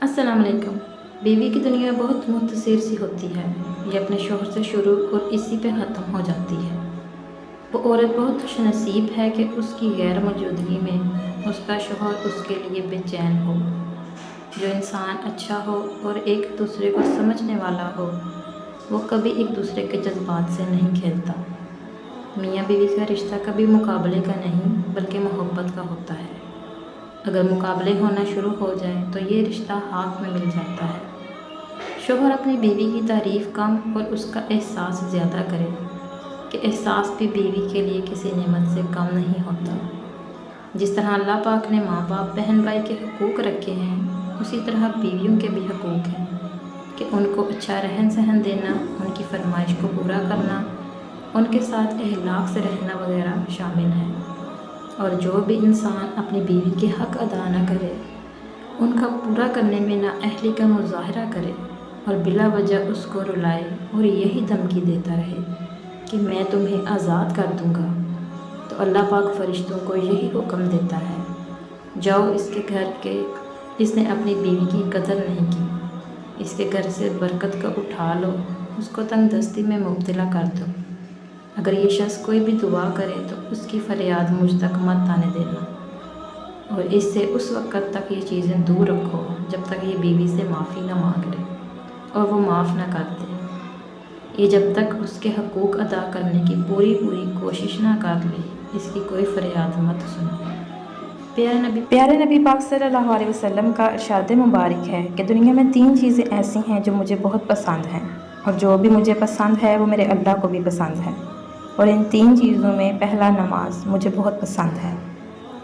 अस्सलाम वालेकुम। बीवी की दुनिया बहुत मुख्तसर सी होती है। ये अपने शोहर से शुरू और इसी पे ख़त्म हो जाती है। वो औरत बहुत खुशनसीब है कि उसकी गैर मौजूदगी में उसका शोहर उसके लिए बेचैन हो। जो इंसान अच्छा हो और एक दूसरे को समझने वाला हो, वो कभी एक दूसरे के जज्बात से नहीं खेलता। मियाँ बीवी का रिश्ता कभी मुकाबले का नहीं बल्कि मोहब्बत का होता है। अगर मुकाबले होना शुरू हो जाए तो ये रिश्ता हाथ में मिल जाता है। शोहर अपनी बीवी की तारीफ़ कम और उसका एहसास ज़्यादा करे कि एहसास भी बीवी के लिए किसी नेमत से कम नहीं होता। जिस तरह अल्लाह पाक ने माँ बाप बहन भाई के हकूक़ रखे हैं, उसी तरह बीवियों के भी हकूक़ हैं कि उनको अच्छा रहन सहन देना, उनकी फरमाइश को पूरा करना, उनके साथ अखलाक से रहना वगैरह शामिल है। और जो भी इंसान अपनी बीवी के हक़ अदा न करे, उनका पूरा करने में नाअहली का मुज़ाहरा करे और बिला वजह उसको रुलाए और यही धमकी देता रहे कि मैं तुम्हें आज़ाद कर दूँगा, तो अल्लाह पाक फ़रिश्तों को यही हुक्म देता है, जाओ इसके घर के इसने अपनी बीवी की कदर नहीं की, इसके घर से बरकत को उठा लो, उसको तंगदस्ती में मुब्तला कर दो। अगर ये शख्स कोई भी दुआ करे तो उसकी फरियाद मुझ तक मत आने देना और इससे उस वक़्त तक ये चीज़ें दूर रखो जब तक ये बीवी से माफ़ी ना मांग ले और वो माफ़ ना कर दे। ये जब तक उसके हकूक़ अदा करने की पूरी कोशिश ना कर ले, इसकी कोई फरियाद मत सुनो। प्यारे नबी पाक सल्लल्लाहु अलैहि वसल्लम का इरशाद मुबारक है कि दुनिया में 3 चीज़ें ऐसी हैं जो मुझे बहुत पसंद हैं और जो भी मुझे पसंद है वो मेरे अल्लाह को भी पसंद है। और इन 3 चीज़ों में पहला नमाज मुझे बहुत पसंद है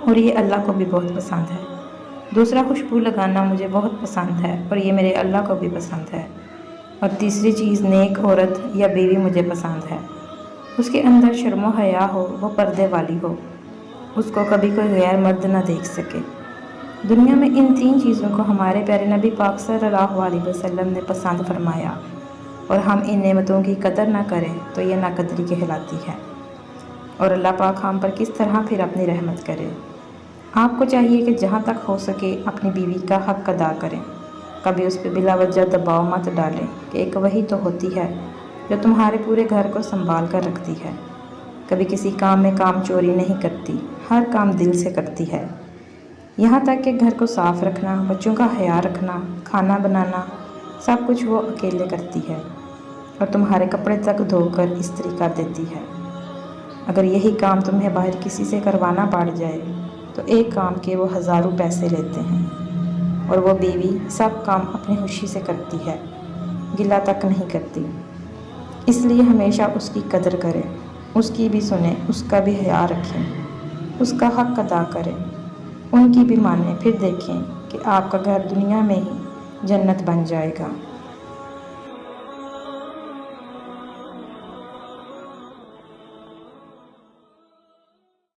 और ये अल्लाह को भी बहुत पसंद है। दूसरा खुशबू लगाना मुझे बहुत पसंद है और ये मेरे अल्लाह को भी पसंद है। और तीसरी चीज़ नेक औरत या बीवी मुझे पसंद है। उसके अंदर शर्म हया हो, वो पर्दे वाली हो, उसको कभी कोई गैर मर्द ना देख सके। दुनिया में इन 3 चीज़ों को हमारे प्यारे नबी पाक सल्लल्लाहु अलैहि वसल्लम ने पसंद फरमाया और हम इन नेमतों की कदर ना करें तो ये नाकदरी कहलाती है। और अल्लाह पाक हम पर किस तरह फिर अपनी रहमत करे। आपको चाहिए कि जहाँ तक हो सके अपनी बीवी का हक़ अदा करें। कभी उस पर बिला वजह दबाव मत डालें कि एक वही तो होती है जो तुम्हारे पूरे घर को संभाल कर रखती है। कभी किसी काम में काम चोरी नहीं करती, हर काम दिल से करती है। यहाँ तक कि घर को साफ़ रखना, बच्चों का ख्याल रखना, खाना बनाना, सब कुछ वो अकेले करती है और तुम्हारे कपड़े तक धोकर इस्त्री कर देती है। अगर यही काम तुम्हें बाहर किसी से करवाना पड़ जाए तो एक काम के वो हज़ारों पैसे लेते हैं और वो बीवी सब काम अपनी खुशी से करती है, गिला तक नहीं करती। इसलिए हमेशा उसकी कदर करें, उसकी भी सुने, उसका भी ख्याल रखें, उसका हक़ अदा करें, उनकी भी मानें। फिर देखें कि आपका घर दुनिया में ही जन्नत बन जाएगा।